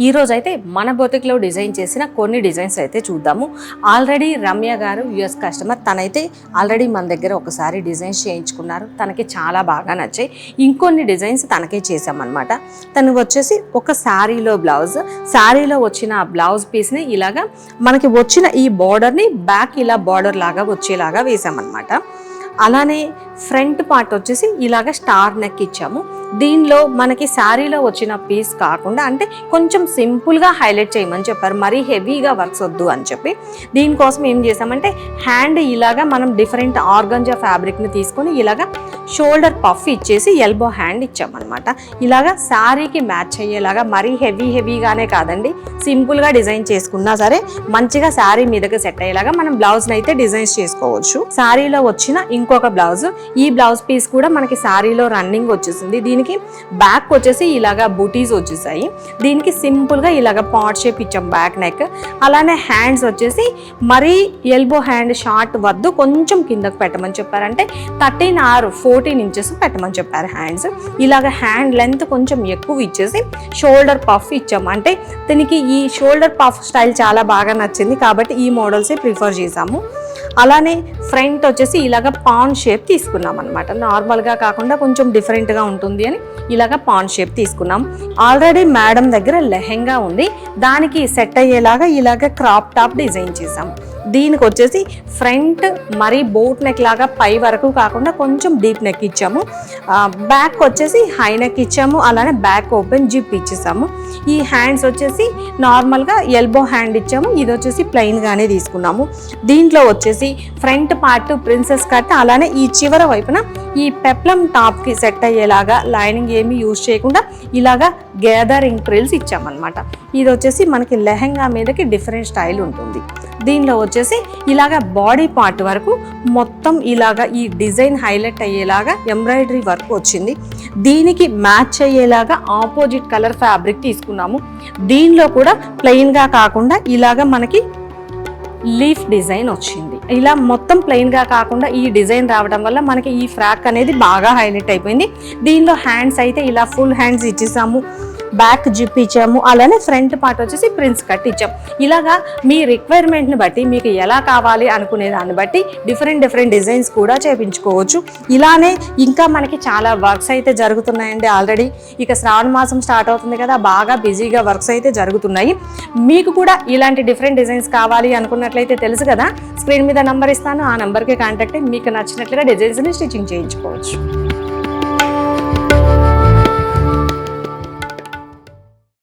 ఈ రోజు అయితే మన బొటిక్లో డిజైన్ చేసిన కొన్ని డిజైన్స్ అయితే చూద్దాము. ఆల్రెడీ రమ్య గారు యూఎస్ కస్టమర్, తనైతే ఆల్రెడీ మన దగ్గర ఒకసారి డిజైన్స్ చేయించుకున్నారు. తనకి చాలా బాగా నచ్చాయి. ఇంకొన్ని డిజైన్స్ తనకే చేసామన్నమాట. తను వచ్చేసి ఒక శారీలో బ్లౌజ్, శారీలో వచ్చిన బ్లౌజ్ పీస్ని ఇలాగా మనకి వచ్చిన ఈ బార్డర్ని బ్యాక్ ఇలా బార్డర్ లాగా వచ్చేలాగా వేసామన్నమాట. అలానే ఫ్రంట్ పార్ట్ వచ్చేసి ఇలాగ స్టార్ నెక్ ఇచ్చాము. దీనిలో మనకి శారీలో వచ్చిన పీస్ కాకుండా అంటే కొంచెం సింపుల్గా హైలైట్ చేయమని చెప్పారు, మరీ హెవీగా వర్క్స్ వద్దు అని చెప్పి. దీనికోసం ఏం చేసామంటే హ్యాండ్ ఇలాగా మనం డిఫరెంట్ ఆర్గంజా ఫ్యాబ్రిక్ని తీసుకొని ఇలాగ షోల్డర్ పఫ్ ఇచ్చేసి ఎల్బో హ్యాండ్ ఇచ్చామన్నమాట. ఇలాగ శారీకి మ్యాచ్ అయ్యేలాగా మరీ హెవీగానే కాదండి, సింపుల్గా డిజైన్ చేసుకున్నా సరే మంచిగా శారీ మీదకి సెట్ అయ్యేలాగా మనం బ్లౌజ్ని అయితే డిజైన్స్ చేసుకోవచ్చు. శారీలో వచ్చిన ఇంకొక బ్లౌజ్, ఈ బ్లౌజ్ పీస్ కూడా మనకి శారీలో రన్నింగ్ వచ్చేసింది. దీనికి బ్యాక్ వచ్చేసి ఇలాగా బూటీస్ వచ్చేసాయి. దీనికి సింపుల్గా ఇలాగ పాట్ షేప్ ఇచ్చాం బ్యాక్ నెక్. అలానే హ్యాండ్స్ వచ్చేసి మరీ ఎల్బో హ్యాండ్ షార్ట్ వద్దు, కొంచెం కిందకు పెట్టమని చెప్పారంటే 13 or 14 ఇంచెస్ పెట్టమని చెప్పారు హ్యాండ్స్. ఇలాగ హ్యాండ్ లెంత్ కొంచెం ఎక్కువ ఇచ్చేసి షోల్డర్ పఫ్ ఇచ్చాము. అంటే దీనికి ఈ షోల్డర్ పఫ్ స్టైల్ చాలా బాగా నచ్చింది కాబట్టి ఈ మోడల్సే ప్రిఫర్ చేసాము. అలానే ఫ్రంట్ వచ్చేసి ఇలాగ పాన్ షేప్ తీసుకున్నాం అనమాట. నార్మల్గా కాకుండా కొంచెం డిఫరెంట్గా ఉంటుంది అని ఇలాగ పాన్ షేప్ తీసుకున్నాం. ఆల్రెడీ మేడం దగ్గర లెహెంగా ఉంది, దానికి సెట్ అయ్యేలాగా ఇలాగ క్రాప్ టాప్ డిజైన్ చేసాం. దీనికి వచ్చేసి ఫ్రంట్ మరీ బోట్ నెక్ లాగా పై వరకు కాకుండా కొంచెం డీప్ నెక్ ఇచ్చాము. బ్యాక్ వచ్చేసి హై నెక్ ఇచ్చాము. అలానే బ్యాక్ ఓపెన్ జిప్ ఇచ్చేసాము. ఈ హ్యాండ్స్ వచ్చేసి నార్మల్గా ఎల్బో హ్యాండ్ ఇచ్చాము. ఇది వచ్చేసి ప్లెయిన్గానే తీసుకున్నాము. దీంట్లో వచ్చేసి ఫ్రంట్ పార్ట్ ప్రిన్సెస్ కట్, అలానే ఈ చివర వైపున ఈ పెప్లం టాప్కి సెట్ అయ్యేలాగా లైనింగ్ ఏమీ యూజ్ చేయకుండా ఇలాగా గ్యాదరింగ్ ప్రిల్స్ ఇచ్చామన్నమాట. ఇది వచ్చేసి మనకి లెహెంగా మీదకి డిఫరెంట్ స్టైల్ ఉంటుంది. దీనిలో వచ్చేసి ఇలాగా బాడీ పార్ట్ వరకు మొత్తం ఇలాగా ఈ డిజైన్ హైలైట్ అయ్యేలాగా ఎంబ్రాయిడరీ వర్క్ వచ్చింది. దీనికి మ్యాచ్ అయ్యేలాగా ఆపోజిట్ కలర్ ఫ్యాబ్రిక్ తీసుకున్నాము. దీనిలో కూడా ప్లెయిన్గా కాకుండా ఇలాగా మనకి లీఫ్ డిజైన్ వచ్చింది. ఇలా మొత్తం ప్లెయిన్గా కాకుండా ఈ డిజైన్ రావడం వల్ల మనకి ఈ ఫ్రాక్ అనేది బాగా హైలైట్ అయిపోయింది. దీనిలో హ్యాండ్స్ అయితే ఇలా ఫుల్ హ్యాండ్స్ ఇచ్చేసాము, బ్యాక్ జిప్ ఇచ్చాము. అలానే ఫ్రంట్ పార్ట్ వచ్చేసి ప్రిన్స్ కట్ ఇచ్చాం. ఇలాగా మీ రిక్వైర్మెంట్ని బట్టి మీకు ఎలా కావాలి అనుకునే దాన్ని బట్టి డిఫరెంట్ డిజైన్స్ కూడా చేయించుకోవచ్చు. ఇలానే ఇంకా మనకి చాలా వర్క్స్ అయితే జరుగుతున్నాయండి. ఆల్రెడీ ఇక శ్రావణ మాసం స్టార్ట్ అవుతుంది కదా, బాగా బిజీగా వర్క్స్ అయితే జరుగుతున్నాయి. మీకు కూడా ఇలాంటి డిఫరెంట్ డిజైన్స్ కావాలి అనుకున్నట్లయితే తెలుసు కదా, స్క్రీన్ మీద నంబర్ ఇస్తాను, ఆ నెంబర్కి కాంటాక్ట్ అయ్యి మీకు నచ్చినట్లుగా డిజైన్స్ని స్టిచ్చింగ్ చేయించుకోవచ్చు.